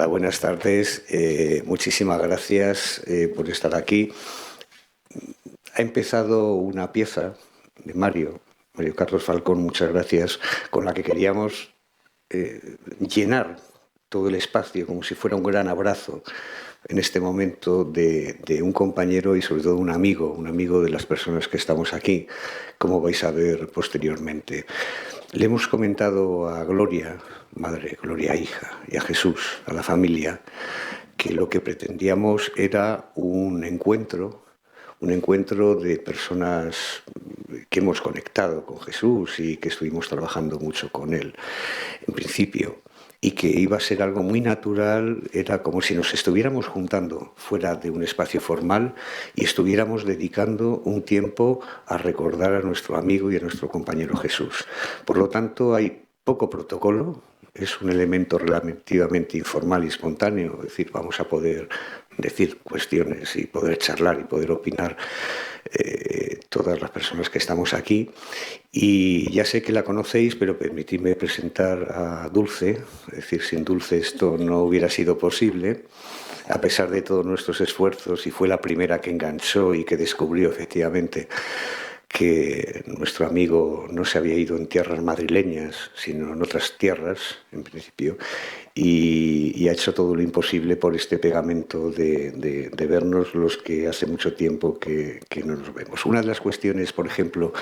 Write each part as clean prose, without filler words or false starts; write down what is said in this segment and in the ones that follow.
buenas tardes. Muchísimas gracias por estar aquí. Ha empezado una pieza de Mario Carlos Falcón, muchas gracias, con la que queríamos llenar todo el espacio como si fuera un gran abrazo en este momento de un compañero y sobre todo un amigo de las personas que estamos aquí, como vais a ver posteriormente. Le hemos comentado a Gloria, madre, Gloria hija, y a Jesús, a la familia, que lo que pretendíamos era un encuentro de personas que hemos conectado con Jesús y que estuvimos trabajando mucho con él, en principio, y que iba a ser algo muy natural, era como si nos estuviéramos juntando fuera de un espacio formal y estuviéramos dedicando un tiempo a recordar a nuestro amigo y a nuestro compañero Jesús. Por lo tanto, hay poco protocolo, es un elemento relativamente informal y espontáneo, es decir, vamos a poder decir cuestiones y poder charlar y poder opinar todas las personas que estamos aquí. Y ya sé que la conocéis, pero permitidme presentar a Dulce, es decir, sin Dulce esto no hubiera sido posible, a pesar de todos nuestros esfuerzos, y fue la primera que enganchó y que descubrió efectivamente que nuestro amigo no se había ido en tierras madrileñas, sino en otras tierras, en principio, y ha hecho todo lo imposible por este pegamento de vernos los que hace mucho tiempo que no nos vemos. Una de las cuestiones, por ejemplo,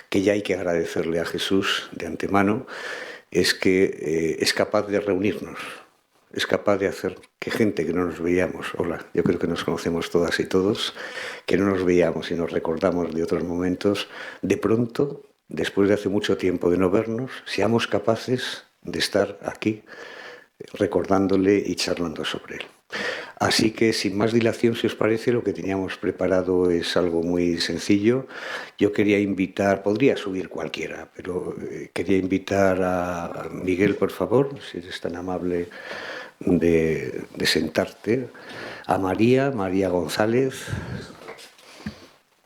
que ya hay que agradecerle a Jesús de antemano, es que es capaz de reunirnos. Es capaz de hacer que gente que no nos veíamos, hola, yo creo que nos conocemos todas y todos, que no nos veíamos y nos recordamos de otros momentos, de pronto, después de hace mucho tiempo de no vernos, seamos capaces de estar aquí recordándole y charlando sobre él. Así que, sin más dilación, si os parece, lo que teníamos preparado es algo muy sencillo. Yo quería invitar, podría subir cualquiera, pero quería invitar a Miguel, por favor, si eres tan amable de sentarte, a María González,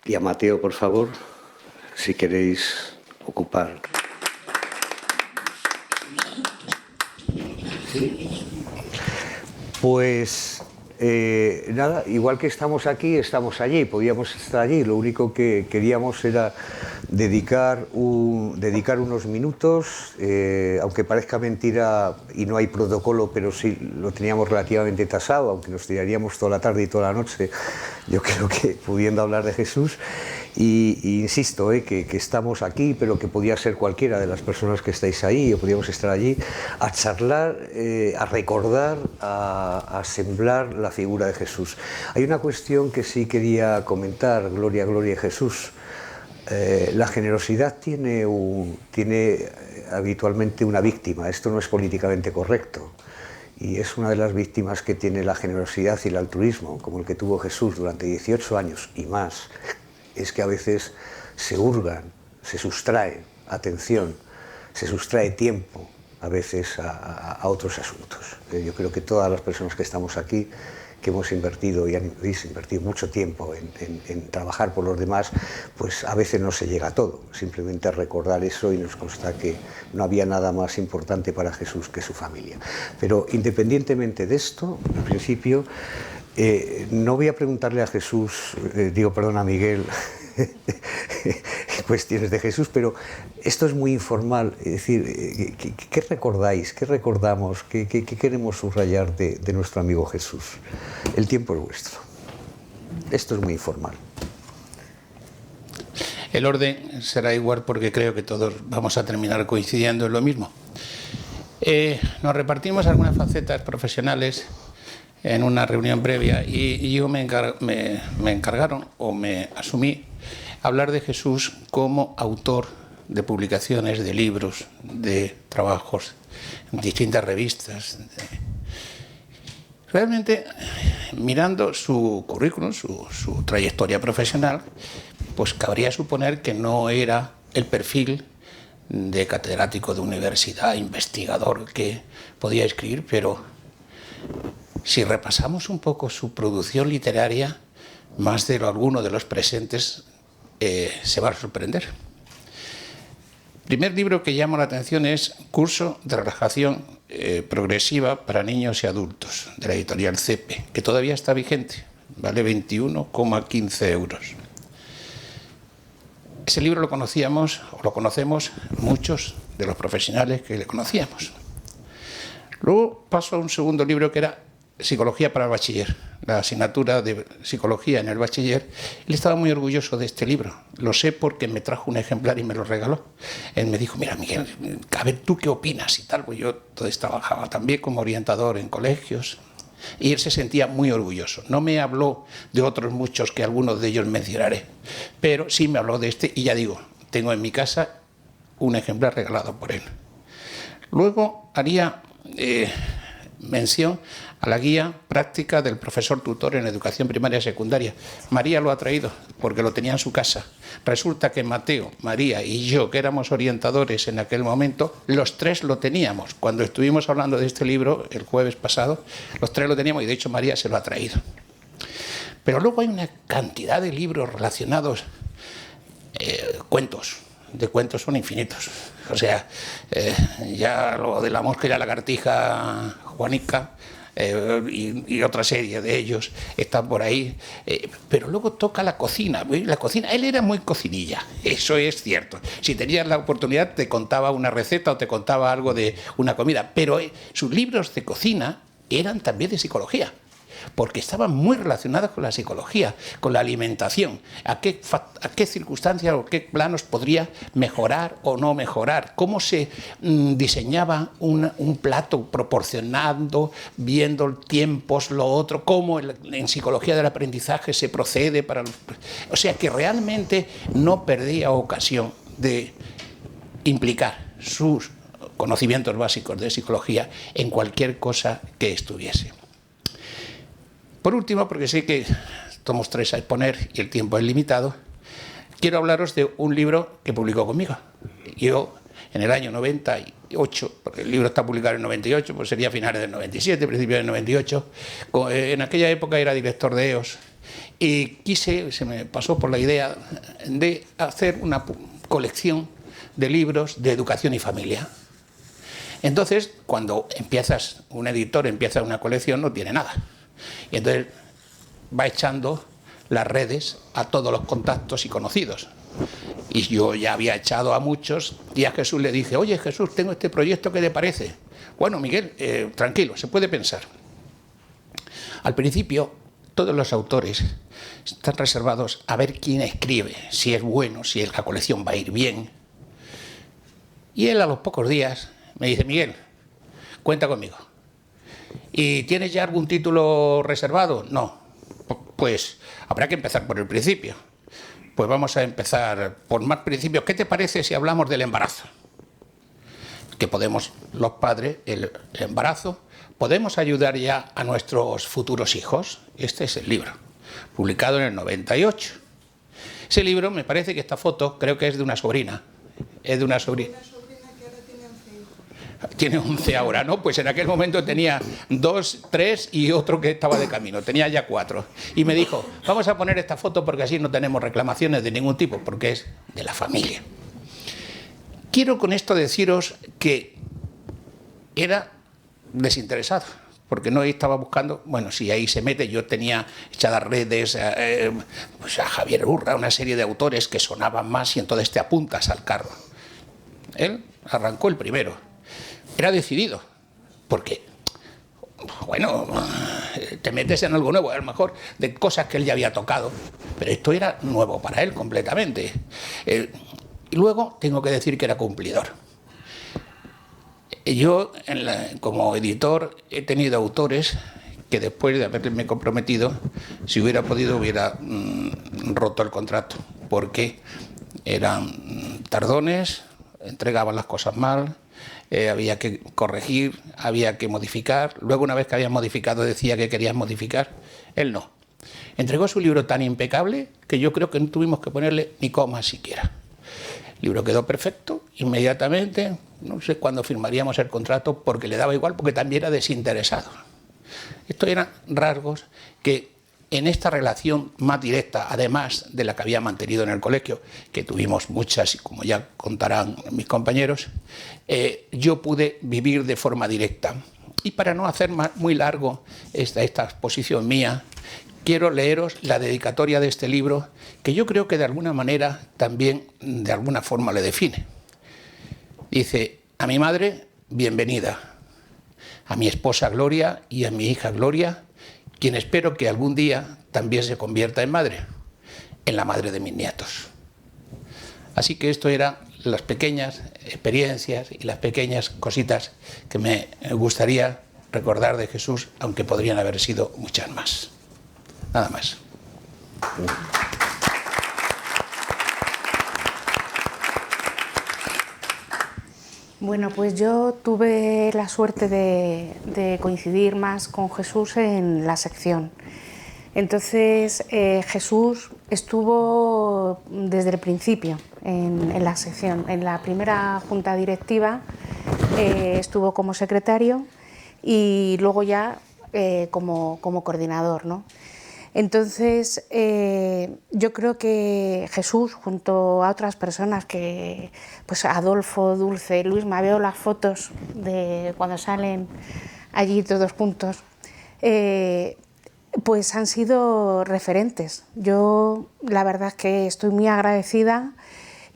y a Mateo, por favor, si queréis ocupar. ¿Sí? Pues nada, igual que estamos aquí, estamos allí, podíamos estar allí, lo único que queríamos era dedicar unos minutos, aunque parezca mentira y no hay protocolo, pero sí lo teníamos relativamente tasado, aunque nos tiraríamos toda la tarde y toda la noche, yo creo que pudiendo hablar de Jesús. Y insisto, que estamos aquí, pero que podía ser cualquiera de las personas que estáis ahí, o podíamos estar allí, a charlar, a recordar, a sembrar la figura de Jesús. Hay una cuestión que sí quería comentar, Gloria y Jesús. La generosidad tiene habitualmente una víctima, esto no es políticamente correcto. Y es una de las víctimas que tiene la generosidad y el altruismo, como el que tuvo Jesús durante 18 años y más, es que a veces se hurgan, se sustrae atención, se sustrae tiempo a veces a otros asuntos. Yo creo que todas las personas que estamos aquí, que hemos invertido y habéis invertido mucho tiempo en trabajar por los demás, pues a veces no se llega a todo. Simplemente recordar eso, y nos consta que no había nada más importante para Jesús que su familia. Pero independientemente de esto, en principio, no voy a preguntarle a Jesús, a Miguel, cuestiones de Jesús, pero esto es muy informal. Es decir, ¿qué recordáis? ¿Qué recordamos? ¿Qué queremos subrayar de nuestro amigo Jesús? El tiempo es vuestro. Esto es muy informal. El orden será igual porque creo que todos vamos a terminar coincidiendo en lo mismo. Nos repartimos algunas facetas profesionales en una reunión previa y yo me encargaron, o me asumí, hablar de Jesús como autor de publicaciones, de libros, de trabajos en distintas revistas. Realmente, mirando su currículum, su trayectoria profesional, pues cabría suponer que no era el perfil de catedrático de universidad, investigador que podía escribir, pero si repasamos un poco su producción literaria, más de alguno de los presentes se va a sorprender. primer libro que llama la atención es Curso de relajación progresiva para niños y adultos, de la editorial CEPE, que todavía está vigente, vale 21,15 euros. Ese libro lo conocíamos, o lo conocemos muchos de los profesionales que le conocíamos. Luego paso a un segundo libro que era Psicología para el bachiller, la asignatura de psicología en el bachiller. Él estaba muy orgulloso de este libro. Lo sé porque me trajo un ejemplar y me lo regaló. Él me dijo, mira, Miguel, a ver, ¿tú qué opinas? Y tal, pues yo entonces trabajaba también como orientador en colegios. Y él se sentía muy orgulloso. No me habló de otros muchos que algunos de ellos mencionaré, pero sí me habló de este y ya digo, tengo en mi casa un ejemplar regalado por él. Luego haría mención a la guía práctica del profesor tutor en educación primaria y secundaria. María lo ha traído porque lo tenía en su casa. Resulta que Mateo, María y yo, que éramos orientadores en aquel momento, los tres lo teníamos. Cuando estuvimos hablando de este libro el jueves pasado, los tres lo teníamos y de hecho María se lo ha traído. Pero luego hay una cantidad de libros relacionados, cuentos. De cuentos son infinitos. O sea, ya lo de la mosca y la lagartija Juanica y otra serie de ellos están por ahí. Pero luego toca la cocina. La cocina, él era muy cocinilla, eso es cierto. Si tenías la oportunidad te contaba una receta o te contaba algo de una comida. Pero sus libros de cocina eran también de psicología, porque estaban muy relacionados con la psicología, con la alimentación, a qué circunstancias o qué planos podría mejorar o no mejorar, cómo se diseñaba un plato proporcionando, viendo tiempos, lo otro, cómo en psicología del aprendizaje se procede para... O sea que realmente no perdía ocasión de implicar sus conocimientos básicos de psicología en cualquier cosa que estuviese. Por último, porque sé que somos tres a exponer y el tiempo es limitado, quiero hablaros de un libro que publicó conmigo. Yo, en el año 98, porque el libro está publicado en el 98, pues sería finales del 97, principios del 98, en aquella época era director de EOS y se me pasó por la idea de hacer una colección de libros de educación y familia. Entonces, cuando un editor empieza una colección, no tiene nada. Y entonces va echando las redes a todos los contactos y conocidos. Y yo ya había echado a muchos y a Jesús le dije, oye Jesús, tengo este proyecto, ¿qué te parece? Bueno, Miguel, tranquilo, se puede pensar. Al principio, todos los autores están reservados a ver quién escribe, si es bueno, si la colección va a ir bien. Y él a los pocos días me dice, Miguel, cuenta conmigo. ¿Y tienes ya algún título reservado? No. Pues habrá que empezar por el principio. Pues vamos a empezar por más principios. ¿Qué te parece si hablamos del embarazo? Que podemos, los padres, el embarazo, podemos ayudar ya a nuestros futuros hijos. Este es el libro, publicado en el 98. Ese libro, me parece que esta foto, creo que es de una sobrina. Es de una sobrina. Tiene 11 ahora, ¿no? Pues en aquel momento tenía 2, 3 y otro que estaba de camino. Tenía ya 4. Y me dijo, vamos a poner esta foto porque así no tenemos reclamaciones de ningún tipo, porque es de la familia. Quiero con esto deciros que era desinteresado, porque no estaba buscando, bueno, si ahí se mete, yo tenía echadas redes pues a Javier Urra, una serie de autores que sonaban más y entonces te apuntas al carro. Él arrancó el primero. Era decidido, porque, bueno, te metes en algo nuevo, a lo mejor de cosas que él ya había tocado, pero esto era nuevo para él completamente. Y luego tengo que decir que era cumplidor. Yo, como editor, he tenido autores que después de haberme comprometido, si hubiera podido, hubiera roto el contrato, porque eran tardones, entregaban las cosas mal, había que corregir, había que modificar. Luego, una vez que habían modificado, decía que querían modificar. Él no. Entregó su libro tan impecable que yo creo que no tuvimos que ponerle ni coma siquiera. El libro quedó perfecto, inmediatamente, no sé cuándo firmaríamos el contrato, porque le daba igual, porque también era desinteresado. Estos eran rasgos que en esta relación más directa, además de la que había mantenido en el colegio, que tuvimos muchas y como ya contarán mis compañeros, yo pude vivir de forma directa. Y para no hacer muy largo esta exposición mía, quiero leeros la dedicatoria de este libro, que yo creo que de alguna manera también de alguna forma le define. Dice: a mi madre, bienvenida. A mi esposa Gloria y a mi hija Gloria, quien espero que algún día también se convierta en madre, en la madre de mis nietos. Así que esto eran las pequeñas experiencias y las pequeñas cositas que me gustaría recordar de Jesús, aunque podrían haber sido muchas más. Nada más. Bueno, pues yo tuve la suerte de coincidir más con Jesús en la sección. Entonces, Jesús estuvo desde el principio en la sección. En la primera junta directiva estuvo como secretario y luego ya como coordinador, ¿no? Entonces, yo creo que Jesús, junto a otras personas, que pues Adolfo, Dulce, Luisma, veo las fotos de cuando salen allí todos juntos, pues han sido referentes. Yo la verdad es que estoy muy agradecida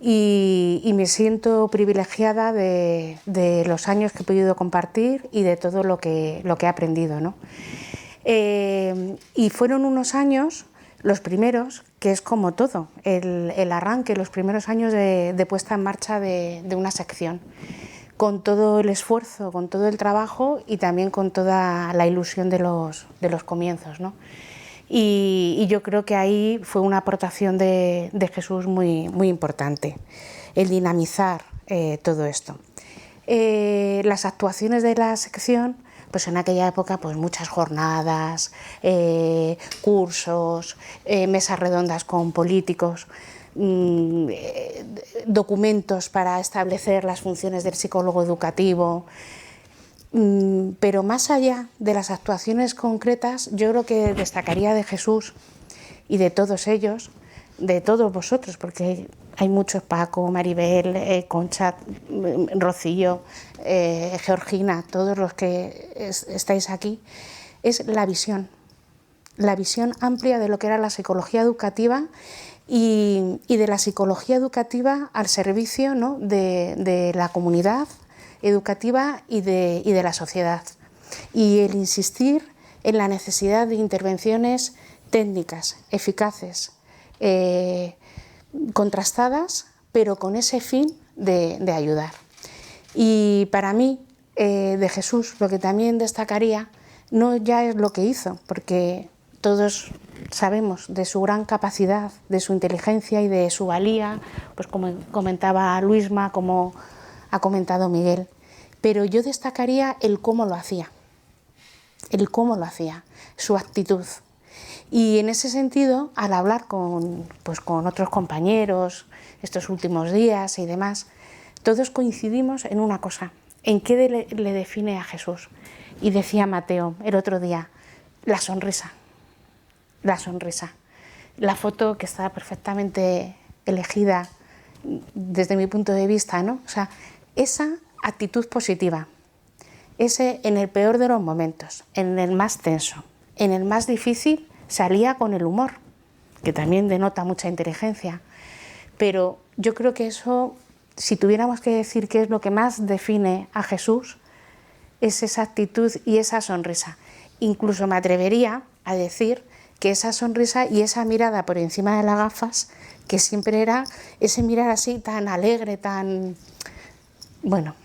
y me siento privilegiada de los años que he podido compartir y de todo lo que he aprendido, ¿no? Y fueron unos años, los primeros, que es como todo, el arranque, los primeros años de puesta en marcha de una sección, con todo el esfuerzo, con todo el trabajo y también con toda la ilusión de los comienzos, ¿no? Y yo creo que ahí fue una aportación de Jesús muy, muy importante, el dinamizar todo esto. Las actuaciones de la sección, pues en aquella época pues muchas jornadas, cursos, mesas redondas con políticos, documentos para establecer las funciones del psicólogo educativo. Pero más allá de las actuaciones concretas, yo creo que destacaría de Jesús y de todos ellos, de todos vosotros, porque hay muchos, Paco, Maribel, Concha, Rocío, Georgina, todos los que estáis aquí, es la visión amplia de lo que era la psicología educativa y de la psicología educativa al servicio, ¿no?, de la comunidad educativa y de la sociedad. Y el insistir en la necesidad de intervenciones técnicas, eficaces, contrastadas, pero con ese fin de ayudar. Y para mí, de Jesús, lo que también destacaría no ya es lo que hizo, porque todos sabemos de su gran capacidad, de su inteligencia y de su valía, pues como comentaba Luisma, como ha comentado Miguel, pero yo destacaría el cómo lo hacía, su actitud. Y en ese sentido, al hablar con otros compañeros estos últimos días y demás, todos coincidimos en una cosa, en qué le define a Jesús. Y decía Mateo el otro día, la sonrisa. La foto que está perfectamente elegida desde mi punto de vista, ¿no? O sea, esa actitud positiva, ese en el peor de los momentos, en el más tenso, en el más difícil, salía con el humor, que también denota mucha inteligencia. Pero yo creo que eso, si tuviéramos que decir qué es lo que más define a Jesús, es esa actitud y esa sonrisa. Incluso me atrevería a decir que esa sonrisa y esa mirada por encima de las gafas, que siempre era ese mirar así tan alegre, tan... Bueno,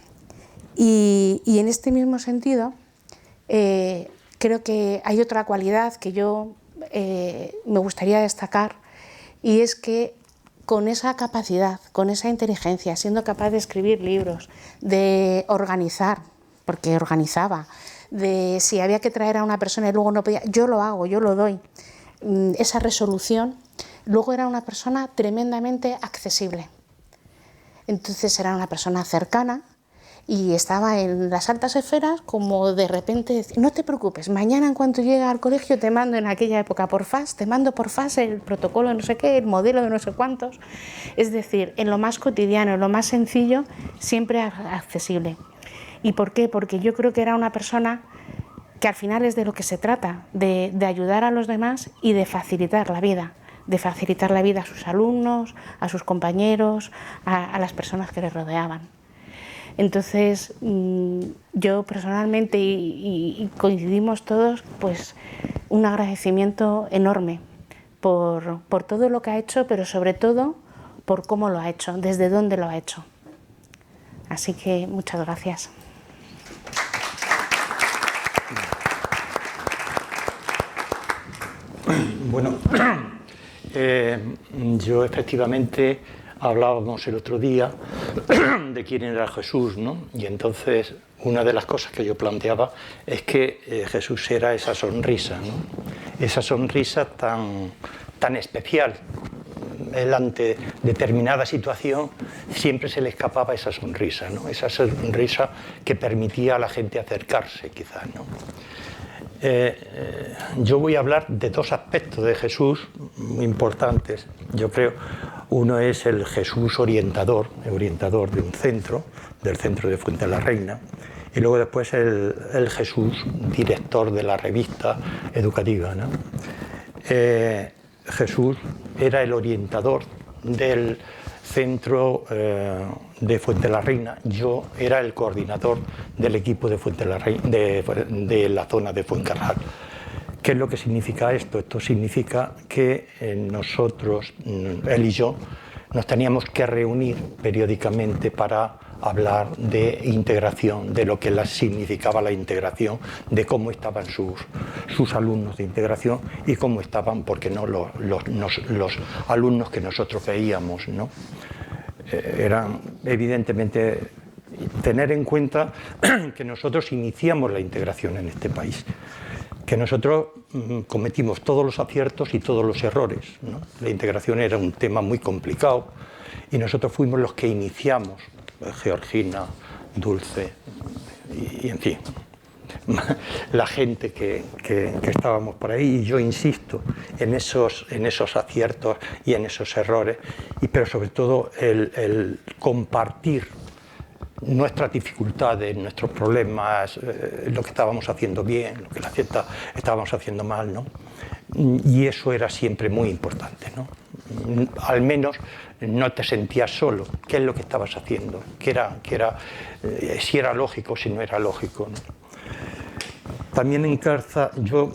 y en este mismo sentido, creo que hay otra cualidad que yo me gustaría destacar, y es que con esa capacidad, con esa inteligencia, siendo capaz de escribir libros, de organizar, porque organizaba, de si había que traer a una persona y luego no podía, yo lo hago, yo lo doy, esa resolución. Luego era una persona tremendamente accesible. Entonces era una persona cercana y estaba en las altas esferas como de repente decir, no te preocupes, mañana en cuanto llegue al colegio te mando en aquella época por fax, te mando por fax el protocolo de no sé qué, el modelo de no sé cuántos. Es decir, en lo más cotidiano, en lo más sencillo, siempre accesible. ¿Y por qué? Porque yo creo que era una persona que al final es de lo que se trata, de ayudar a los demás y de facilitar la vida a sus alumnos, a sus compañeros, a las personas que les rodeaban. Entonces, yo personalmente, y coincidimos todos, pues un agradecimiento enorme por todo lo que ha hecho, pero sobre todo por cómo lo ha hecho, desde dónde lo ha hecho. Así que muchas gracias. Bueno, yo efectivamente hablábamos el otro día de quién era Jesús, ¿no? Y entonces una de las cosas que yo planteaba es que Jesús era esa sonrisa, ¿no? Esa sonrisa tan especial. Él ante determinada situación siempre se le escapaba esa sonrisa, ¿no? Esa sonrisa que permitía a la gente acercarse, quizás, ¿no? Yo voy a hablar de dos aspectos de Jesús muy importantes, yo creo. Uno es el Jesús orientador de un centro, del centro de Fuente de la Reina, y luego después el Jesús director de la revista educativa, ¿no? Jesús era el orientador del centro de Fuente de la Reina. Yo era el coordinador del equipo de Fuente de la Reina, de la zona de Fuencarral. ¿Qué es lo que significa esto? Esto significa que nosotros, él y yo, nos teníamos que reunir periódicamente para hablar de integración, de lo que significaba la integración, de cómo estaban sus alumnos de integración y cómo estaban, porque no los alumnos que nosotros veíamos, ¿no? Eran, evidentemente, tener en cuenta que nosotros iniciamos la integración en este país, que nosotros cometimos todos los aciertos y todos los errores, ¿no? La integración era un tema muy complicado y nosotros fuimos los que iniciamos, Georgina, Dulce y en fin, la gente que estábamos por ahí. Y yo insisto en esos aciertos y en esos errores, pero sobre todo el compartir nuestras dificultades, nuestros problemas, lo que estábamos haciendo bien, lo que estábamos haciendo mal, ¿no? Y eso era siempre muy importante, ¿no? Al menos no te sentías solo. ¿Qué es lo que estabas haciendo? Si era lógico, si no era lógico, ¿no? También en Carza yo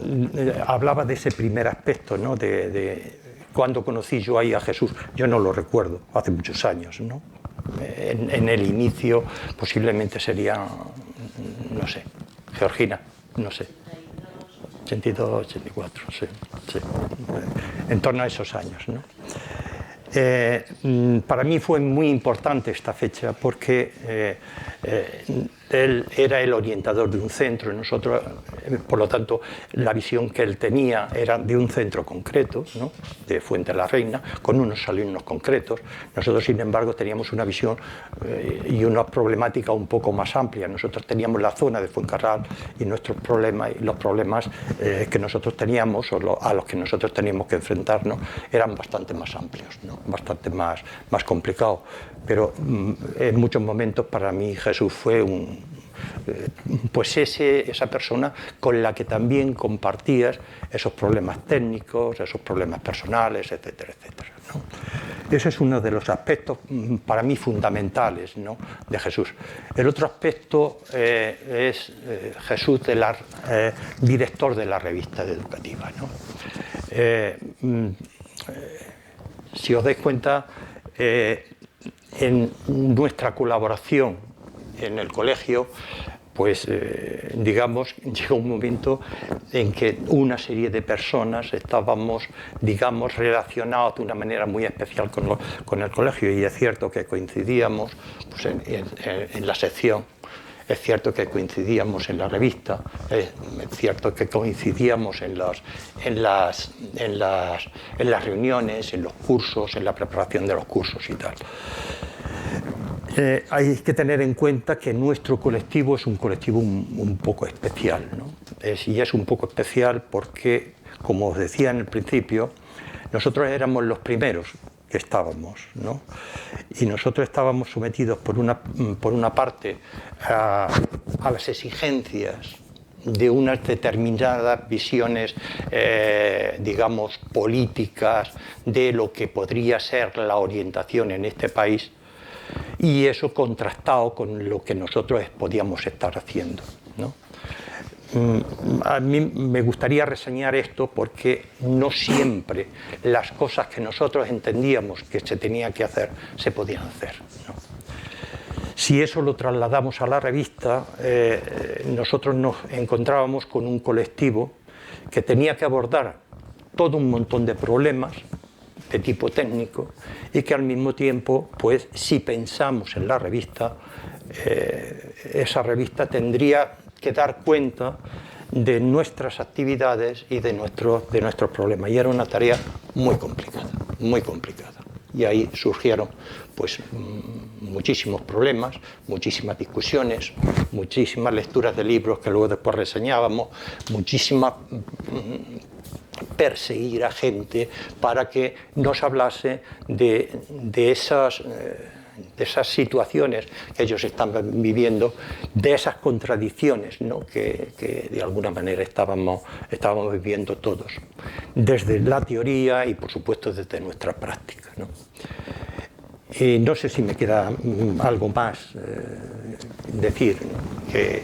hablaba de ese primer aspecto, ¿no? De cuando conocí yo ahí a Jesús. Yo no lo recuerdo, hace muchos años, ¿no? En el inicio posiblemente sería, no sé, Georgina, no sé, 82, 84, sí, en torno a esos años, ¿no? Para mí fue muy importante esta fecha porque él era el orientador de un centro y nosotros, por lo tanto, la visión que él tenía era de un centro concreto, ¿no? De Fuente de la Reina, con unos alumnos concretos. Nosotros, sin embargo, teníamos una visión y una problemática un poco más amplia. Nosotros teníamos la zona de Fuencarral y nuestros problemas y los problemas que nosotros teníamos o a los que nosotros teníamos que enfrentarnos eran bastante más amplios, ¿no? Bastante más complicados. Pero en muchos momentos para mí Jesús fue esa persona con la que también compartías esos problemas técnicos, esos problemas personales, etcétera, etcétera, ¿no? Ese es uno de los aspectos para mí fundamentales, ¿no? De Jesús. El otro aspecto es Jesús director de la revista educativa, ¿no? Si os dais cuenta, en nuestra colaboración en el colegio, pues digamos, llegó un momento en que una serie de personas estábamos, digamos, relacionados de una manera muy especial con el colegio, y es cierto que coincidíamos pues, en la sección, es cierto que coincidíamos en la revista, es cierto que coincidíamos en las reuniones, en los cursos, en la preparación de los cursos y tal. hay que tener en cuenta que nuestro colectivo es un colectivo un poco especial, ¿no? Y es un poco especial porque, como os decía en el principio, nosotros éramos los primeros que estábamos, ¿no? Y nosotros estábamos sometidos por una parte a las exigencias de unas determinadas visiones, digamos, políticas de lo que podría ser la orientación en este país, y eso contrastado con lo que nosotros podíamos estar haciendo, ¿no? A mí me gustaría reseñar esto porque no siempre las cosas que nosotros entendíamos que se tenía que hacer se podían hacer, ¿no? Si eso lo trasladamos a la revista, nosotros nos encontrábamos con un colectivo que tenía que abordar todo un montón de problemas de tipo técnico y que al mismo tiempo, pues, si pensamos en la revista, esa revista tendría que dar cuenta de nuestras actividades y de nuestros problemas. Y era una tarea muy complicada, muy complicada. Y ahí surgieron, pues, muchísimos problemas, muchísimas discusiones, muchísimas lecturas de libros que luego después reseñábamos, muchísimas perseguir a gente para que nos hablase de esas situaciones que ellos están viviendo, de esas contradicciones, ¿no? que de alguna manera estábamos viviendo todos, desde la teoría y por supuesto desde nuestra práctica, ¿no? Y no sé si me queda algo más decir, ¿no? que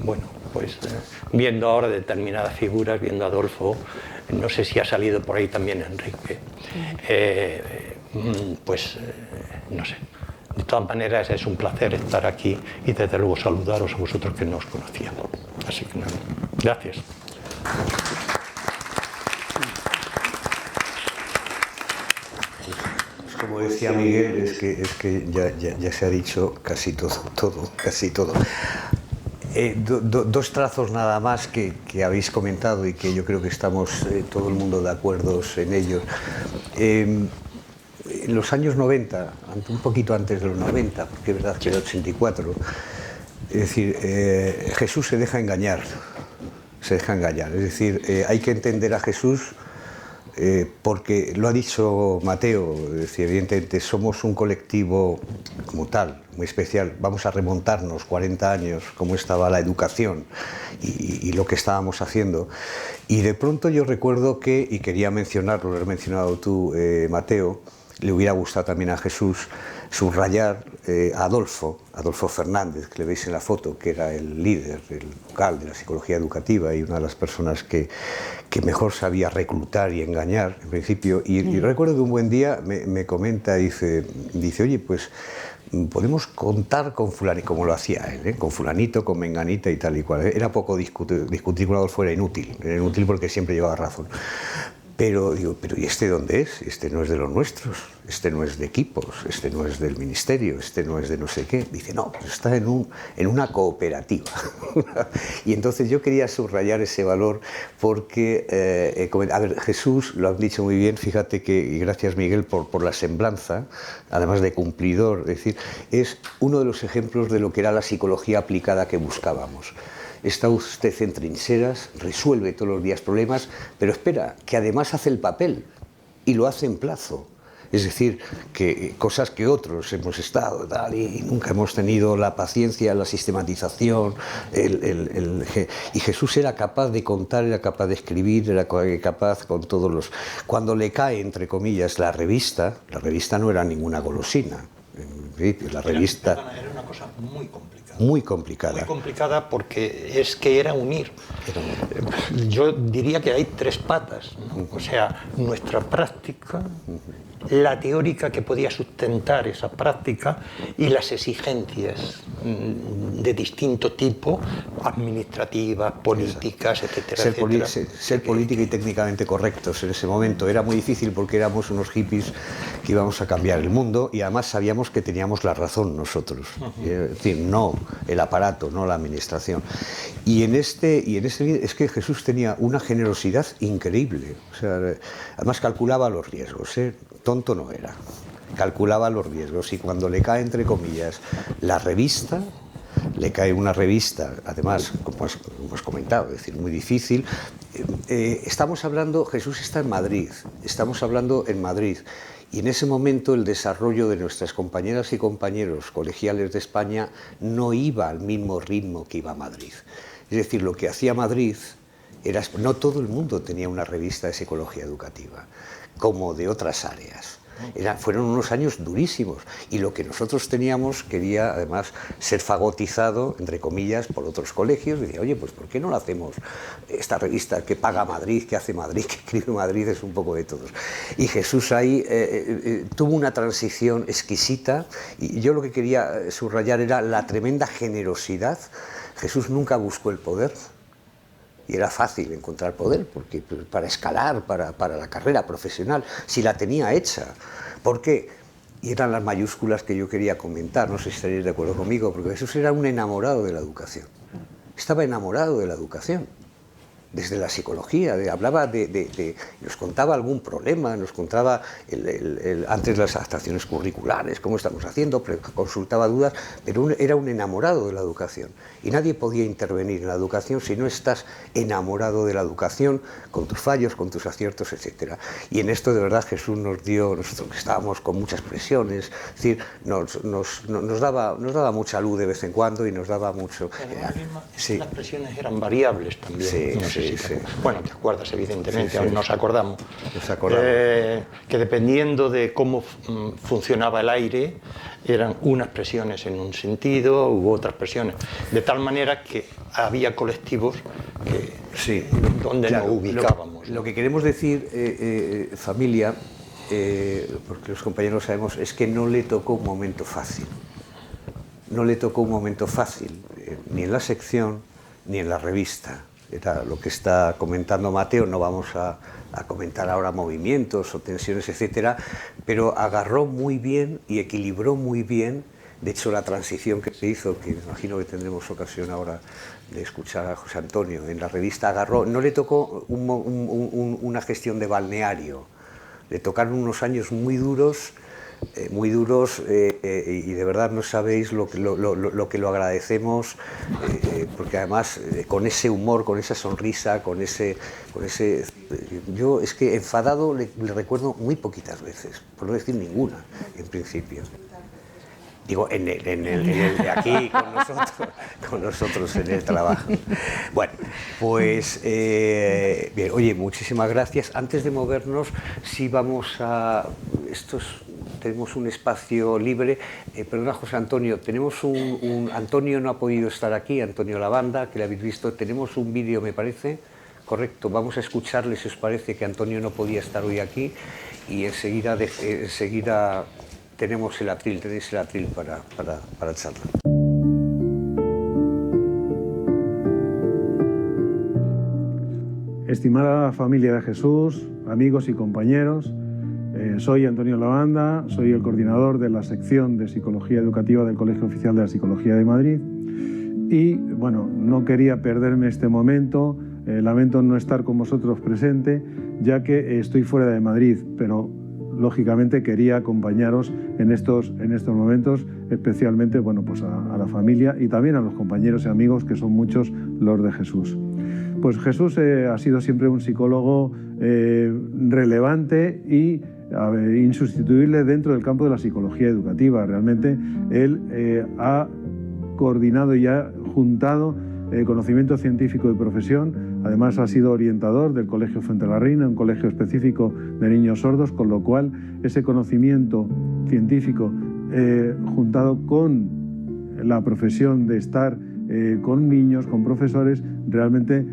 bueno, pues viendo ahora determinadas figuras, viendo a Adolfo, no sé si ha salido por ahí también Enrique, no sé. De todas maneras es un placer estar aquí y desde luego saludaros a vosotros que no os conocíamos. Así que nada, gracias. Como decía Miguel, es que ya se ha dicho casi todo. Dos trazos nada más que habéis comentado y que yo creo que estamos todo el mundo de acuerdo en ellos. En los años 90, un poquito antes de los 90, porque es verdad que era 84, es decir, Jesús se deja engañar, es decir, hay que entender a Jesús porque lo ha dicho Mateo, es decir, evidentemente somos un colectivo como tal, muy especial, vamos a remontarnos 40 años, cómo estaba la educación y lo que estábamos haciendo, y de pronto yo recuerdo que, y quería mencionarlo, lo has mencionado tú, Mateo, le hubiera gustado también a Jesús subrayar a Adolfo Fernández, que le veis en la foto, que era el líder, el vocal de la psicología educativa y una de las personas que mejor sabía reclutar y engañar, en principio. Y recuerdo que un buen día me comenta, dice, oye, pues podemos contar con fulanito, como lo hacía él, con fulanito, con menganita y tal y cual. Era poco discutir con Adolfo, era inútil porque siempre llevaba razón. Pero digo, ¿y este dónde es? Este no es de los nuestros, este no es de equipos, este no es del ministerio, este no es de no sé qué. Dice, no, pues está en una cooperativa. Y entonces yo quería subrayar ese valor porque, a ver, Jesús, lo han dicho muy bien, fíjate que, y gracias Miguel por la semblanza, además de cumplidor, es decir, es uno de los ejemplos de lo que era la psicología aplicada que buscábamos. Está usted en trincheras, resuelve todos los días problemas, pero espera, que además hace el papel y lo hace en plazo. Es decir, que cosas que otros hemos estado y nunca hemos tenido la paciencia, la sistematización, y Jesús era capaz de contar, era capaz de escribir, era capaz con todos los... Cuando le cae, entre comillas, la revista no era ninguna golosina. La revista... Era una cosa muy complicada. Muy complicada. Muy complicada porque es que era unir. Yo diría que hay tres patas, ¿no? O sea, nuestra práctica, la teórica que podía sustentar esa práctica y las exigencias de distinto tipo, administrativas, políticas, etcétera. Ser política y técnicamente correctos en ese momento. Era muy difícil porque éramos unos hippies que íbamos a cambiar el mundo y además sabíamos que teníamos la razón nosotros. Es decir, no el aparato, no la administración. Y en este es que Jesús tenía una generosidad increíble. O sea, además calculaba los riesgos, tonto no era. calculaba los riesgos y cuando le cae, entre comillas, la revista, le cae una revista, además, como hemos comentado, es decir, muy difícil. Estamos hablando, Jesús está en Madrid, estamos hablando en Madrid, y en ese momento el desarrollo de nuestras compañeras y compañeros colegiales de España no iba al mismo ritmo que iba a Madrid. Es decir, lo que hacía Madrid era, no todo el mundo tenía una revista de psicología educativa, como de otras áreas. Fueron unos años durísimos y lo que nosotros teníamos quería además ser fagotizado, entre comillas, por otros colegios. Y decía, oye, pues ¿por qué no lo hacemos? Esta revista que paga Madrid, que hace Madrid, que escribe Madrid, es un poco de todos. Y Jesús ahí tuvo una transición exquisita y yo lo que quería subrayar era la tremenda generosidad. Jesús nunca buscó el poder. Y era fácil encontrar poder, porque para escalar, para la carrera profesional, si la tenía hecha. ¿Por qué? Y eran las mayúsculas que yo quería comentar, no sé si estaréis de acuerdo conmigo, porque Jesús era un enamorado de la educación. Estaba enamorado de la educación. Desde la psicología, hablaba nos contaba algún problema, nos contaba antes las adaptaciones curriculares, cómo estamos haciendo, consultaba dudas, pero era un enamorado de la educación. Y nadie podía intervenir en la educación si no estás enamorado de la educación, con tus fallos, con tus aciertos, etc. Y en esto de verdad Jesús nos dio, nosotros que estábamos con muchas presiones, es decir, nos daba mucha luz de vez en cuando y nos daba mucho... Sí. Las presiones eran variables también. Sí, no sé sí, si sí. Bueno, te acuerdas, evidentemente, Sí, aún sí. nos acordamos. Nos acordamos. Que dependiendo de cómo funcionaba el aire, eran unas presiones en un sentido u otras presiones. De tal manera que había colectivos que, sí, donde claro, nos ubicábamos. Lo que queremos decir, familia, porque los compañeros sabemos, es que no le tocó un momento fácil. No le tocó un momento fácil, ni en la sección, ni en la revista. Era lo que está comentando Mateo, no vamos a comentar ahora movimientos o tensiones, etcétera, pero agarró muy bien y equilibró muy bien. De hecho, la transición que se hizo, que me imagino que tendremos ocasión ahora de escuchar a José Antonio, en la revista agarró, no le tocó una gestión de balneario, le tocaron unos años muy duros, y de verdad no sabéis lo que lo agradecemos, porque además con ese humor, con esa sonrisa, con ese yo es que enfadado le recuerdo muy poquitas veces, por no decir ninguna en principio. Digo, aquí con nosotros en el trabajo. Bueno, pues, bien, oye, muchísimas gracias. Antes de movernos, sí vamos a... tenemos un espacio libre. Perdona, José Antonio, tenemos Antonio no ha podido estar aquí, Antonio Lavanda, que lo habéis visto. Tenemos un vídeo, me parece, correcto. Vamos a escucharle, si os parece, que Antonio no podía estar hoy aquí. Y enseguida tenéis el atril para charla. Estimada familia de Jesús, amigos y compañeros, soy Antonio Lavanda, soy el coordinador de la sección de Psicología Educativa del Colegio Oficial de la Psicología de Madrid y, bueno, no quería perderme este momento, lamento no estar con vosotros presente, ya que estoy fuera de Madrid, pero lógicamente quería acompañaros en estos momentos, especialmente, bueno, pues a la familia y también a los compañeros y amigos, que son muchos los de Jesús. Pues Jesús ha sido siempre un psicólogo relevante y insustituible dentro del campo de la psicología educativa. Realmente él ha coordinado y ha juntado conocimiento científico y profesión. Además ha sido orientador del Colegio Fuentelarreina, un colegio específico de niños sordos, con lo cual ese conocimiento científico juntado con la profesión de estar con niños, con profesores, realmente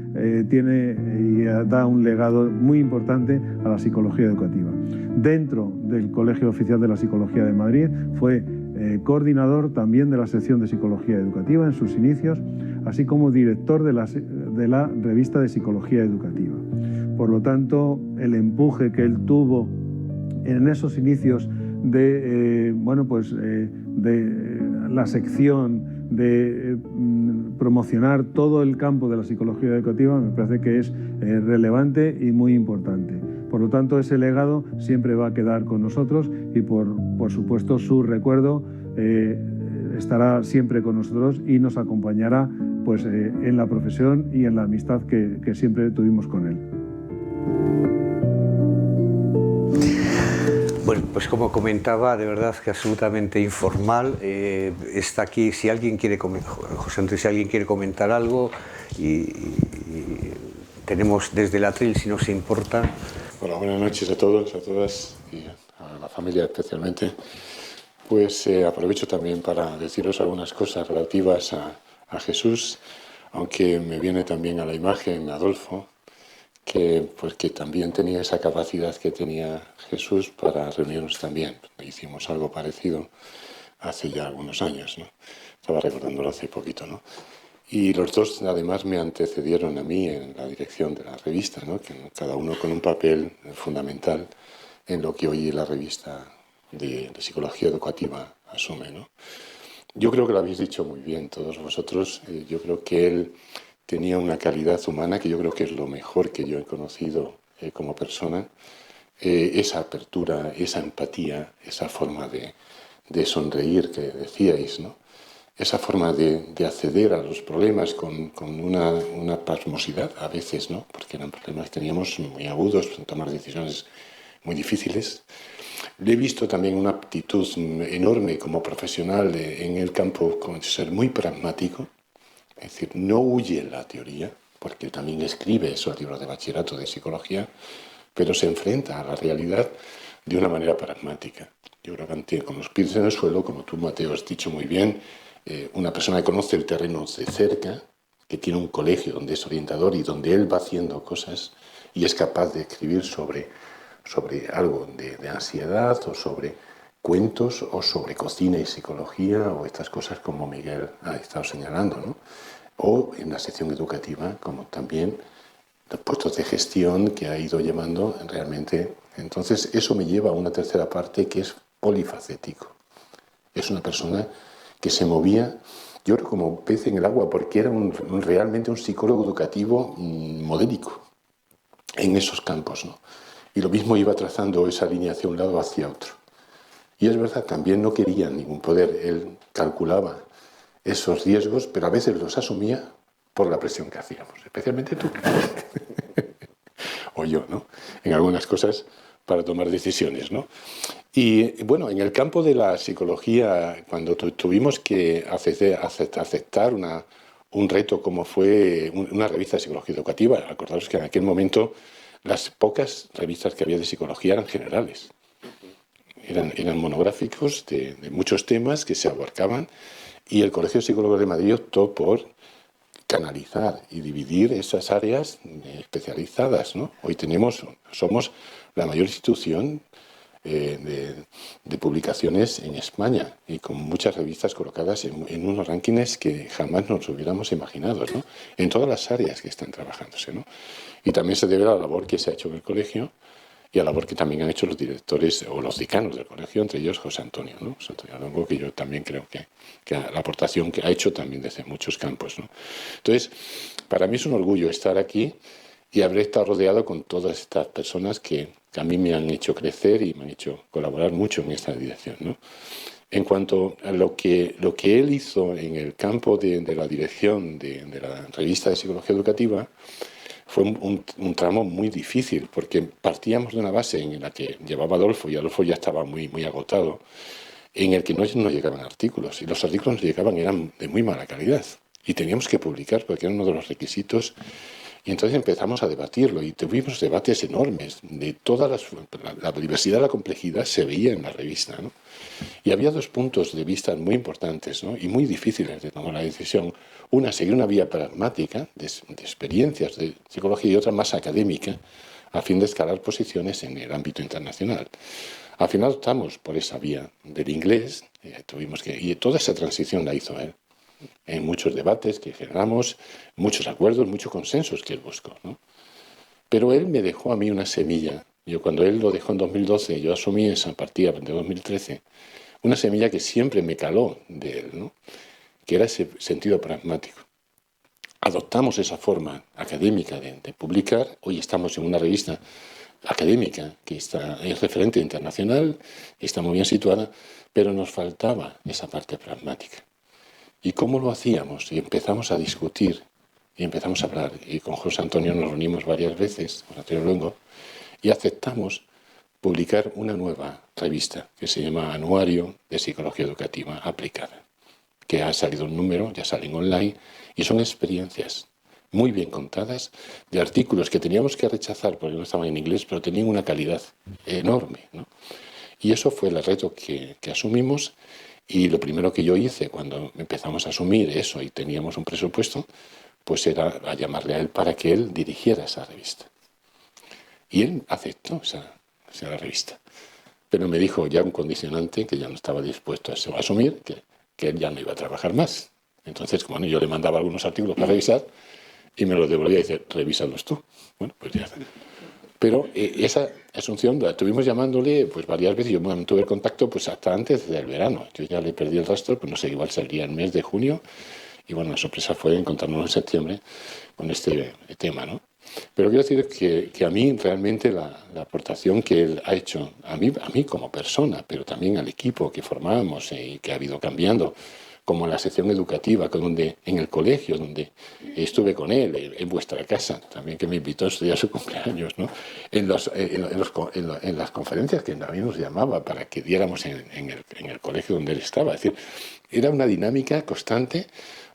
tiene y da un legado muy importante a la psicología educativa. Dentro del Colegio Oficial de la Psicología de Madrid fue coordinador también de la sección de Psicología Educativa en sus inicios, así como director de la revista de Psicología Educativa. Por lo tanto, el empuje que él tuvo en esos inicios de la sección, de promocionar todo el campo de la psicología educativa, me parece que es relevante y muy importante. Por lo tanto, ese legado siempre va a quedar con nosotros y por supuesto su recuerdo estará siempre con nosotros y nos acompañará pues, en la profesión y en la amistad que siempre tuvimos con él. Bueno, pues como comentaba, de verdad que absolutamente informal. Está aquí, si alguien quiere, José Antonio, si alguien quiere comentar algo, y tenemos desde el atril, si no se importa. Hola, buenas noches a todos, a todas y a la familia especialmente. Pues aprovecho también para deciros algunas cosas relativas a Jesús, aunque me viene también a la imagen Adolfo, que también tenía esa capacidad que tenía Jesús para reunirnos también. Hicimos algo parecido hace ya algunos años, ¿no? Estaba recordándolo hace poquito, ¿no? Y los dos además me antecedieron a mí en la dirección de la revista, ¿no? Que cada uno con un papel fundamental en lo que hoy la revista de psicología educativa asume, ¿no? Yo creo que lo habéis dicho muy bien todos vosotros. Yo creo que él tenía una calidad humana que yo creo que es lo mejor que yo he conocido como persona. Esa apertura, esa empatía, esa forma de sonreír que decíais, ¿no? Esa forma de acceder a los problemas con una pasmosidad a veces, ¿no? Porque eran problemas que teníamos muy agudos, tomar decisiones muy difíciles. Le he visto también una aptitud enorme como profesional en el campo, con ser muy pragmático, es decir, no huye en la teoría, porque también escribe esos libros de bachillerato de psicología, pero se enfrenta a la realidad de una manera pragmática. Yo creo que con los pies en el suelo, como tú, Mateo, has dicho muy bien, una persona que conoce el terreno de cerca, que tiene un colegio donde es orientador y donde él va haciendo cosas y es capaz de escribir sobre algo de ansiedad o sobre cuentos o sobre cocina y psicología o estas cosas como Miguel ha estado señalando, ¿no? O en la sección educativa, como también los puestos de gestión que ha ido llevando realmente. Entonces eso me lleva a una tercera parte que es polifacético. Es una persona que se movía, yo creo, como pez en el agua, porque era realmente un psicólogo educativo modélico en esos campos, ¿no? Y lo mismo iba trazando esa línea hacia un lado hacia otro. Y es verdad, también no quería ningún poder. Él calculaba esos riesgos, pero a veces los asumía por la presión que hacíamos, especialmente tú o yo, ¿no? En algunas cosas para tomar decisiones, ¿no? Y bueno, en el campo de la psicología, cuando tuvimos que aceptar un reto como fue una revista de psicología educativa, acordaros que en aquel momento las pocas revistas que había de psicología eran generales. Eran monográficos de muchos temas que se abarcaban y el Colegio de Psicólogos de Madrid optó por canalizar y dividir esas áreas especializadas, ¿no? Hoy somos la mayor institución de publicaciones en España y con muchas revistas colocadas en unos rankings que jamás nos hubiéramos imaginado, ¿no? En todas las áreas que están trabajándose, ¿no? Y también se debe a la labor que se ha hecho en el colegio y a la labor que también han hecho los directores o los decanos del colegio, entre ellos José Antonio, ¿no? José Antonio Longo, que yo también creo que la aportación que ha hecho también desde muchos campos, ¿no? Entonces, para mí es un orgullo estar aquí y haber estado rodeado con todas estas personas que a mí me han hecho crecer y me han hecho colaborar mucho en esta dirección, ¿no? En cuanto a lo que él hizo en el campo de la dirección de la revista de psicología educativa, fue un tramo muy difícil, porque partíamos de una base en la que llevaba Adolfo, y Adolfo ya estaba muy, muy agotado, en el que no llegaban artículos, y los artículos que llegaban eran de muy mala calidad, y teníamos que publicar porque era uno de los requisitos. Y entonces empezamos a debatirlo y tuvimos debates enormes de la diversidad, la complejidad se veía en la revista, ¿no? Y había dos puntos de vista muy importantes, ¿no? Y muy difíciles de tomar la decisión. Una, seguir una vía pragmática de experiencias de psicología y otra más académica a fin de escalar posiciones en el ámbito internacional. Al final optamos por esa vía del inglés y toda esa transición la hizo él. En muchos debates que generamos, muchos acuerdos, muchos consensos que él buscó, ¿no? Pero él me dejó a mí una semilla. Cuando él lo dejó en 2012, yo asumí esa partida de 2013, una semilla que siempre me caló de él, ¿no? Que era ese sentido pragmático. Adoptamos esa forma académica de publicar. Hoy estamos en una revista académica, que es referente internacional, está muy bien situada, pero nos faltaba esa parte pragmática. ¿Y cómo lo hacíamos? Y empezamos a discutir, y empezamos a hablar. Y con José Antonio nos reunimos varias veces, con Antonio Luengo, y aceptamos publicar una nueva revista que se llama Anuario de Psicología Educativa Aplicada, que ha salido un número, ya salen online, y son experiencias muy bien contadas de artículos que teníamos que rechazar porque no estaban en inglés, pero tenían una calidad enorme, ¿no? Y eso fue el reto que asumimos, y lo primero que yo hice cuando empezamos a asumir eso y teníamos un presupuesto, pues era a llamarle a él para que él dirigiera esa revista. Y él aceptó esa revista. Pero me dijo ya un condicionante que ya no estaba dispuesto a asumir, que él ya no iba a trabajar más. Entonces, como yo le mandaba algunos artículos para revisar y me los devolvía y dice, revísalos tú. Bueno, pues ya. Pero esa asunción la estuvimos llamándole pues varias veces. Yo mantuve el contacto pues hasta antes del verano. Yo ya le perdí el rastro, pues no sé, igual salía el mes de junio. Y bueno, la sorpresa fue encontrarnos en septiembre con este tema, ¿no? Pero quiero decir que a mí realmente la aportación que él ha hecho, a mí como persona, pero también al equipo que formamos y que ha ido cambiando, como la sección educativa, en el colegio, donde estuve con él, en vuestra casa, también que me invitó a estudiar su cumpleaños, ¿no? En las conferencias que también nos llamaba para que diéramos en el colegio donde él estaba. Es decir, era una dinámica constante.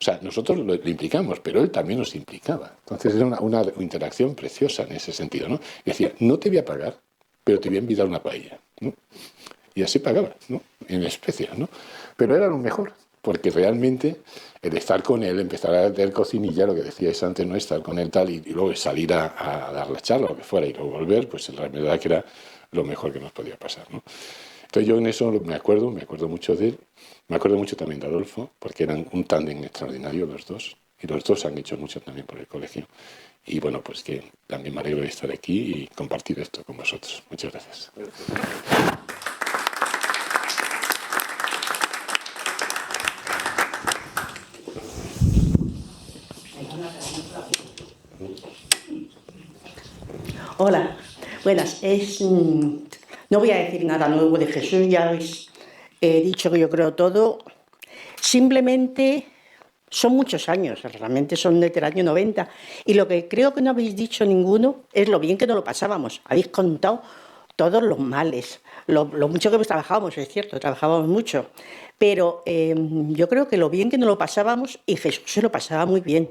O sea, nosotros lo implicamos, pero él también nos implicaba. Entonces era una interacción preciosa en ese sentido, ¿no? Y decía, no te voy a pagar, pero te voy a invitar una paella, ¿no? Y así pagaba, ¿no? En especias, ¿no? Pero era lo mejor, porque realmente el estar con él, empezar a hacer cocinilla, lo que decíais antes, no estar con él tal, y luego salir a dar la charla, lo que fuera, y luego volver, pues la verdad que era lo mejor que nos podía pasar, ¿no? Entonces yo en eso me acuerdo mucho de él. Me acuerdo mucho también de Adolfo, porque eran un tándem extraordinario los dos, y los dos han hecho mucho también por el colegio. Y bueno, pues que también me alegro de estar aquí y compartir esto con vosotros. Muchas gracias. Hola, buenas. No voy a decir nada nuevo de Jesús, ya habéis dicho que yo creo todo. Simplemente son muchos años, realmente son desde el año 90. Y lo que creo que no habéis dicho ninguno es lo bien que nos lo pasábamos. Habéis contado todos los males, lo mucho que trabajábamos, es cierto, trabajábamos mucho. Pero yo creo que lo bien que nos lo pasábamos, y Jesús se lo pasaba muy bien.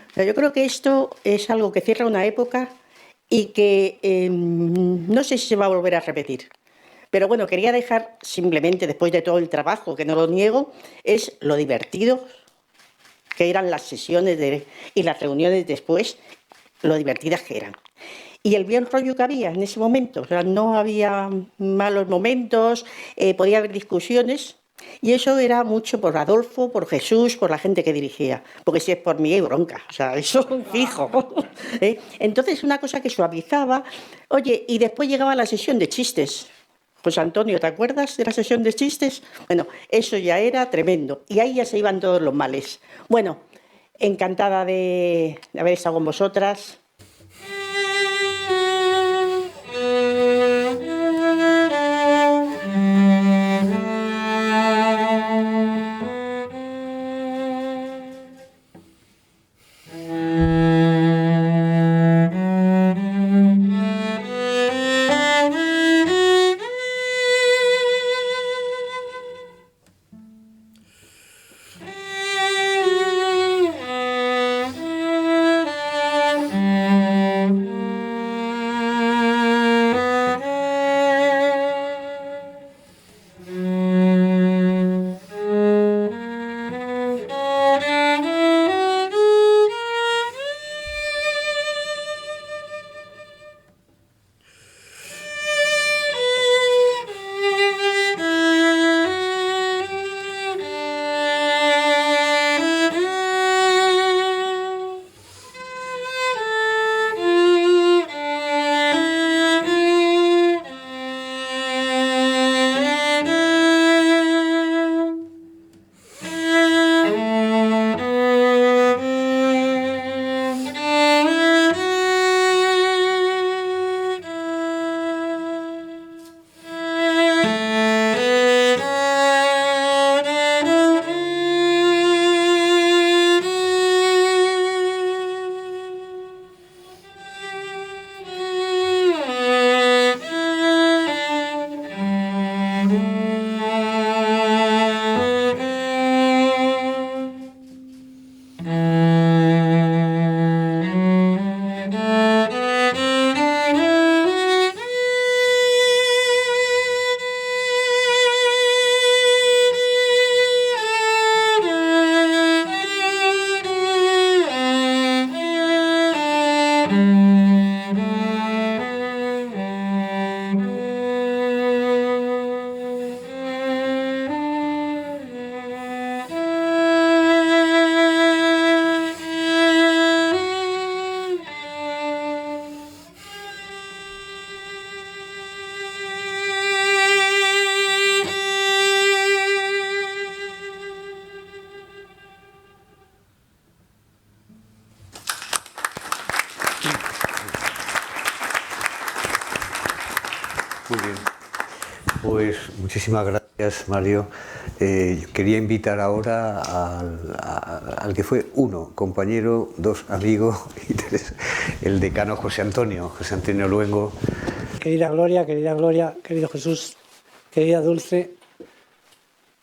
O sea, yo creo que esto es algo que cierra una época y que no sé si se va a volver a repetir. Pero bueno, quería dejar simplemente, después de todo el trabajo, que no lo niego, es lo divertido que eran las sesiones y las reuniones después, lo divertidas que eran. Y el buen rollo que había en ese momento, o sea, no había malos momentos, podía haber discusiones, y eso era mucho por Adolfo, por Jesús, por la gente que dirigía, porque si es por mí hay bronca, o sea, eso fijo. Entonces, una cosa que suavizaba, oye, y después llegaba la sesión de chistes. José Antonio, ¿te acuerdas de la sesión de chistes? Bueno, eso ya era tremendo, y ahí ya se iban todos los males. Bueno, encantada de haber estado con vosotras. Pues muchísimas gracias, Mario. Quería invitar ahora al que fue uno, compañero, dos, amigo, y tres, el decano José Antonio Luengo. Querida Gloria, querido Jesús, querida Dulce,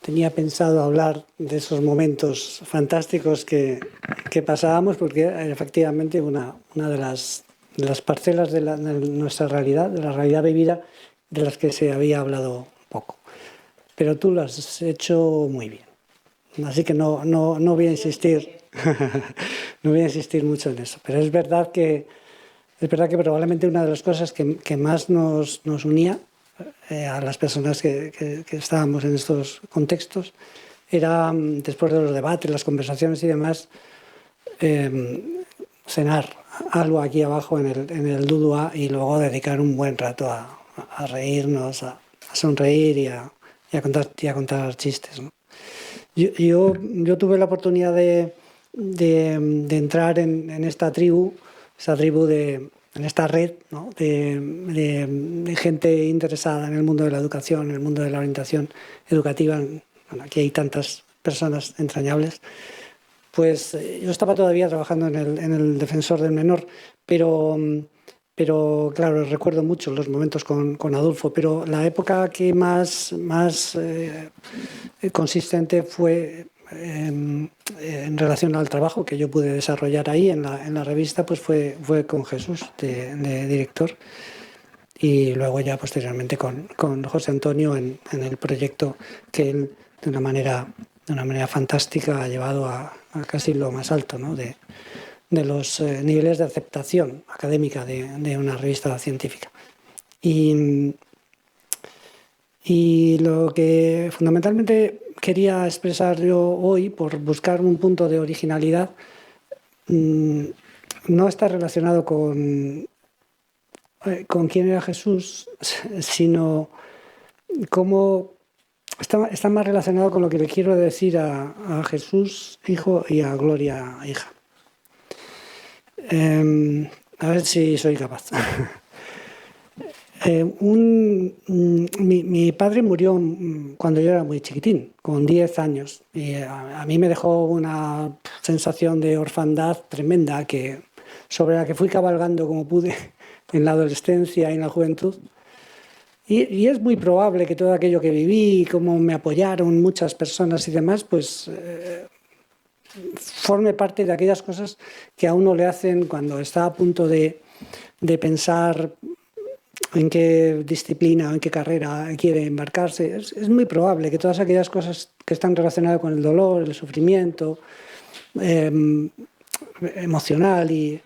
tenía pensado hablar de esos momentos fantásticos que pasábamos, porque era efectivamente una de las parcelas de nuestra realidad, de la realidad vivida, de las que se había hablado poco. Pero tú lo has hecho muy bien. Así que no voy a insistir, no voy a insistir mucho en eso. Pero es verdad que probablemente una de las cosas que más nos unía a las personas que estábamos en estos contextos era, después de los debates, las conversaciones y demás, cenar algo aquí abajo en el Dudua y luego dedicar un buen rato a reírnos, a sonreír y a contar chistes, ¿no? Yo tuve la oportunidad de entrar en esta tribu, en esta red, ¿no? de gente interesada en el mundo de la educación, en el mundo de la orientación educativa. Bueno, aquí hay tantas personas entrañables. Pues yo estaba todavía trabajando en el Defensor del Menor, pero claro, recuerdo mucho los momentos con Adolfo, pero la época que más consistente fue en relación al trabajo que yo pude desarrollar ahí en la revista, pues fue con Jesús de director, y luego ya posteriormente con José Antonio en el proyecto que él de una manera fantástica ha llevado a casi lo más alto, ¿no? de los niveles de aceptación académica de una revista científica. Y lo que fundamentalmente quería expresar yo hoy, por buscar un punto de originalidad, no está relacionado con quién era Jesús, sino cómo está más relacionado con lo que le quiero decir a Jesús, hijo, y a Gloria, hija. A ver si soy capaz. Mi padre murió cuando yo era muy chiquitín, con 10 años, y a mí me dejó una sensación de orfandad tremenda sobre la que fui cabalgando como pude en la adolescencia y en la juventud. Y es muy probable que todo aquello que viví, cómo me apoyaron muchas personas y demás, pues forme parte de aquellas cosas que a uno le hacen cuando está a punto de pensar en qué disciplina o en qué carrera quiere embarcarse. Es muy probable que todas aquellas cosas que están relacionadas con el dolor, el sufrimiento emocional y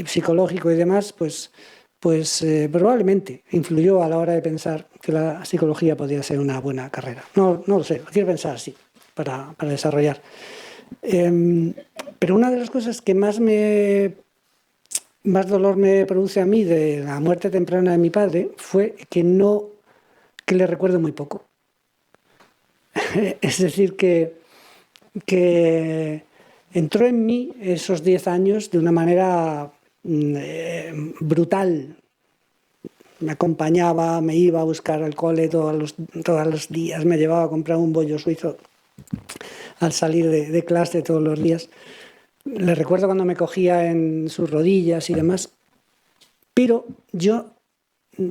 psicológico y demás, pues probablemente influyó a la hora de pensar que la psicología podía ser una buena carrera. No lo sé, quiero pensar así para desarrollar. Pero una de las cosas que más dolor me produce a mí de la muerte temprana de mi padre fue que le recuerdo muy poco. Es decir, que entró en mí esos 10 años de una manera brutal. Me acompañaba, me iba a buscar al cole todos los días, me llevaba a comprar un bollo suizo al salir de clase todos los días. Le recuerdo cuando me cogía en sus rodillas y demás, pero yo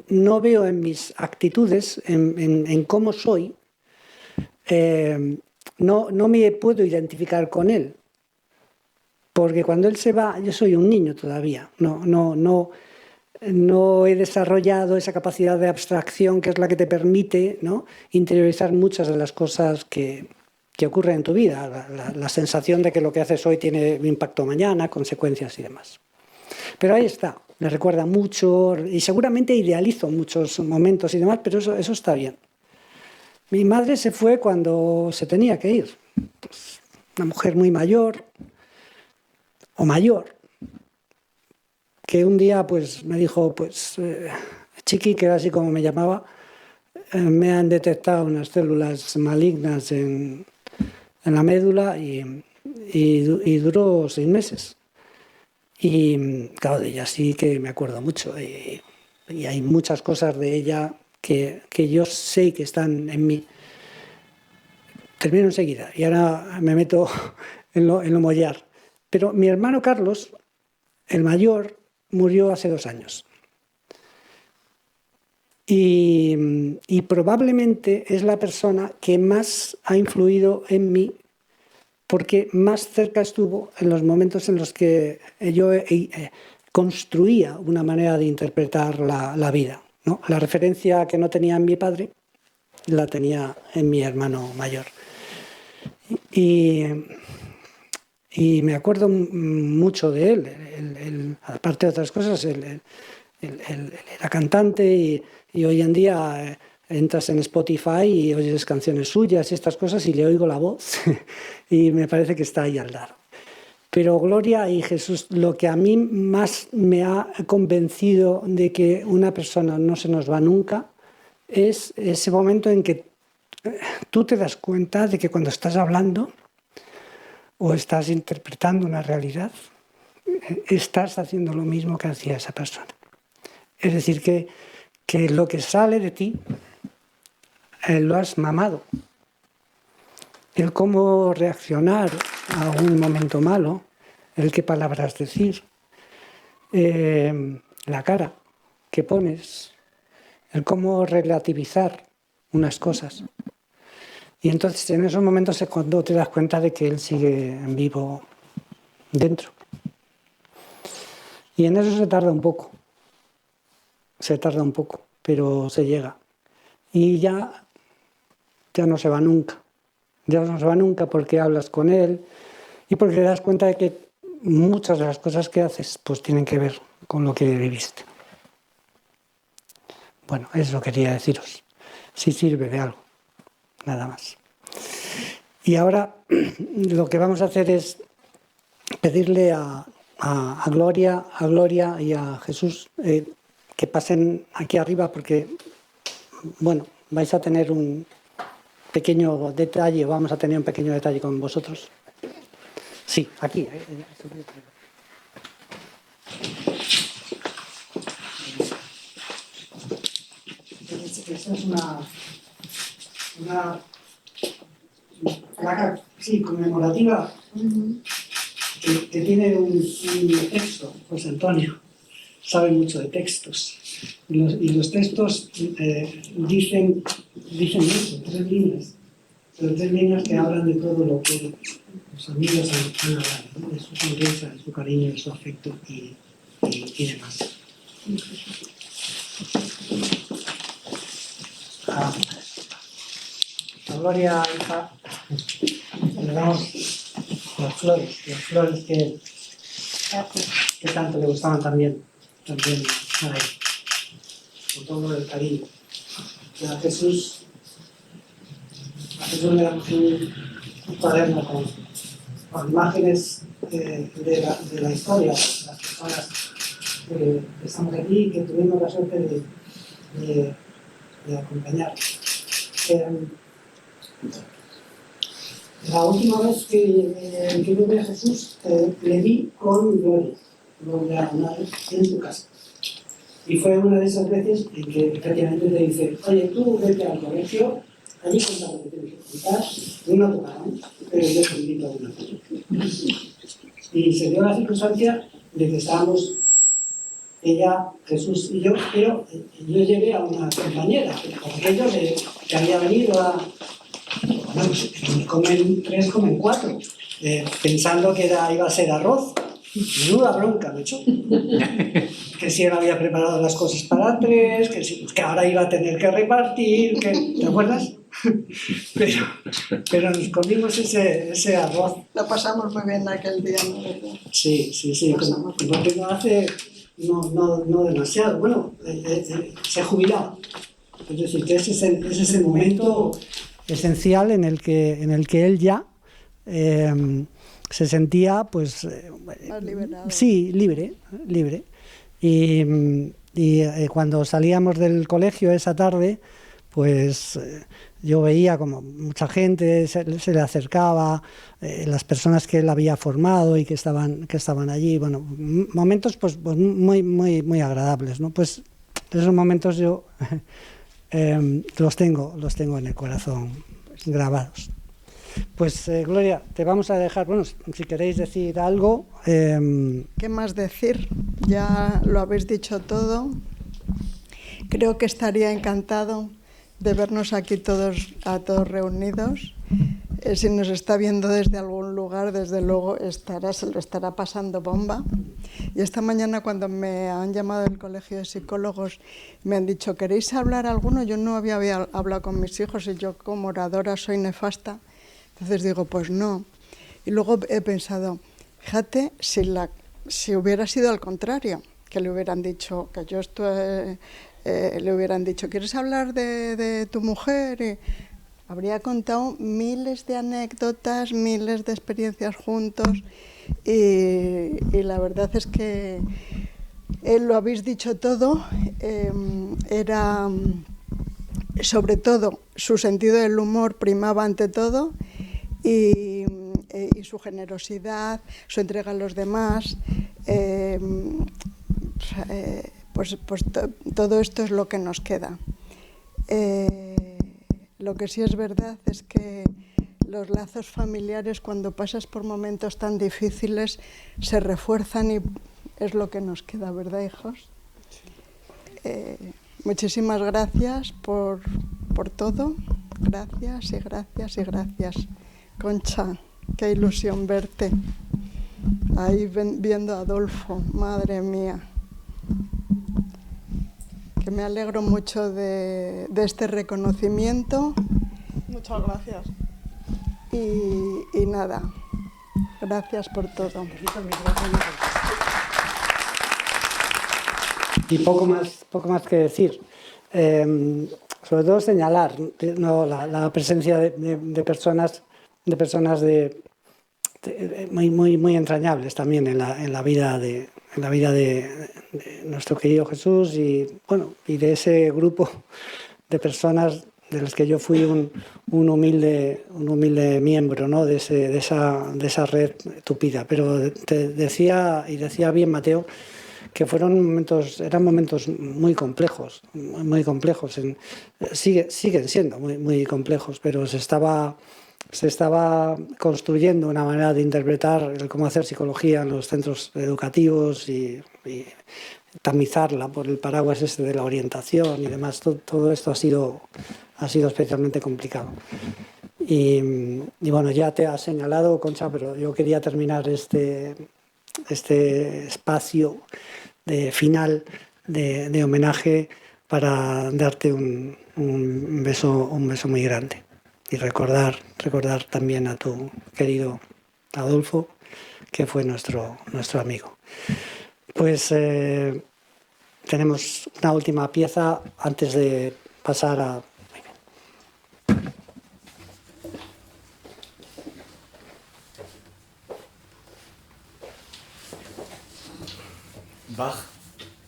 no veo en mis actitudes, en cómo soy, no me puedo identificar con él, porque cuando él se va, yo soy un niño todavía, no he desarrollado esa capacidad de abstracción que es la que te permite, ¿no?, interiorizar muchas de las cosas que ocurren en tu vida, la sensación de que lo que haces hoy tiene impacto mañana, consecuencias y demás. Pero ahí está, me recuerda mucho y seguramente idealizo muchos momentos y demás, pero eso está bien. Mi madre se fue cuando se tenía que ir, pues, una mujer muy mayor, que un día pues me dijo, pues Chiqui, que era así como me llamaba, me han detectado unas células malignas en la médula y duró 6 meses. Y claro, de ella sí que me acuerdo mucho. Y hay muchas cosas de ella que yo sé que están en mí. Termino enseguida y ahora me meto en lo mollar. Pero mi hermano Carlos, el mayor, murió hace 2 años. Y probablemente es la persona que más ha influido en mí, porque más cerca estuvo en los momentos en los que yo construía una manera de interpretar la vida, ¿no? La referencia que no tenía en mi padre, la tenía en mi hermano mayor. Y me acuerdo mucho de él, aparte de otras cosas, él era cantante y hoy en día entras en Spotify y oyes canciones suyas y estas cosas y le oigo la voz y me parece que está ahí al lado. Pero Gloria y Jesús, lo que a mí más me ha convencido de que una persona no se nos va nunca es ese momento en que tú te das cuenta de que cuando estás hablando o estás interpretando una realidad, estás haciendo lo mismo que hacía esa persona. Es decir, que lo que sale de ti lo has mamado. El cómo reaccionar a un momento malo, el qué palabras decir, la cara que pones, el cómo relativizar unas cosas. Y entonces en esos momentos es cuando te das cuenta de que él sigue en vivo dentro. Y en eso se tarda un poco, pero se llega. Y ya no se va nunca. Ya no se va nunca porque hablas con él y porque te das cuenta de que muchas de las cosas que haces pues tienen que ver con lo que viviste. Bueno, eso quería deciros. Si sirve de algo, nada más. Y ahora lo que vamos a hacer es pedirle a Gloria y a Jesús que pasen aquí arriba porque, bueno, vais a tener un pequeño detalle, vamos a tener un pequeño detalle con vosotros. Sí, aquí. Esta es una placa, sí, conmemorativa que tiene un texto. Pues Antonio sabe mucho de textos. Y los textos dicen eso, 3 líneas. Pero 3 líneas que hablan de todo lo que los amigos han hablado, ¿no? De su sonrisa, de su cariño, de su afecto y demás. A Gloria, hija, le damos las flores que tanto le gustaban también a él, con todo el cariño. Y a Jesús le damos un cuaderno con imágenes de la historia, las personas que estamos aquí y que tuvimos la suerte de acompañar. La última vez que yo vi a Jesús, le vi con Gloria en tu casa. Y fue una de esas veces en que efectivamente te dice, oye, tú vete al colegio, allí contá lo que tienes que contar, no tocaron, pero yo te invito a una cosa. Y se dio la circunstancia de que estábamos ella, Jesús y yo, pero yo llevé a una compañera, porque ellos que había venido a... Bueno, pues, 3 comen 4, pensando que iba a ser arroz. Menuda bronca me echó. Que si él había preparado las cosas para 3, que ahora iba a tener que repartir, ¿te acuerdas? Pero nos comimos ese arroz. Lo pasamos muy bien aquel día, ¿no? Sí, porque no hace... No demasiado. Bueno, se jubilaba. Es decir, que ese es el momento esencial en el que él ya se sentía, pues, más liberado. Sí, libre. Y cuando salíamos del colegio esa tarde, pues yo veía como mucha gente se le acercaba, las personas que él había formado y que estaban allí, bueno, momentos pues muy agradables, ¿no? Pues esos momentos yo los tengo en el corazón grabados. Pues Gloria, te vamos a dejar, bueno, si queréis decir algo. ¿Qué más decir? Ya lo habéis dicho todo. Creo que estaría encantado de vernos aquí todos reunidos. Si nos está viendo desde algún lugar, desde luego se lo estará pasando bomba. Y esta mañana cuando me han llamado del Colegio de Psicólogos, me han dicho, ¿queréis hablar alguno? Yo no había hablado con mis hijos y yo como oradora soy nefasta. Entonces digo, pues no. Y luego he pensado, fíjate, si hubiera sido al contrario, que le hubieran dicho, le hubieran dicho, ¿quieres hablar de tu mujer? Y habría contado miles de anécdotas, miles de experiencias juntos y la verdad es que lo habéis dicho todo. Era sobre todo su sentido del humor primaba ante todo y su generosidad, su entrega a los demás. Todo esto es lo que nos queda. Lo que sí es verdad es que los lazos familiares, cuando pasas por momentos tan difíciles, se refuerzan y es lo que nos queda, ¿verdad, hijos? Muchísimas gracias por todo. Gracias y gracias y gracias. Concha, qué ilusión verte ahí viendo a Adolfo, madre mía. Que me alegro mucho de este reconocimiento. Muchas gracias. Y nada, gracias por todo. Y poco más que decir. Sobre todo señalar la presencia de personas muy entrañables también en la vida de nuestro querido Jesús y de ese grupo de personas de los que yo fui un humilde miembro, ¿no? de esa red tupida. Pero te decía bien Mateo que eran momentos muy complejos, siguen siendo muy complejos, pero se estaba construyendo una manera de interpretar el cómo hacer psicología en los centros educativos y tamizarla por el paraguas de la orientación y demás. Todo esto ha sido especialmente complicado. Y bueno, ya te ha señalado, Concha, pero yo quería terminar este espacio final de homenaje para darte un beso muy grande y recordar también a tu querido Adolfo, que fue nuestro amigo. Pues tenemos una última pieza antes de pasar a... Bach,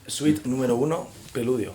suite número 1, Preludio.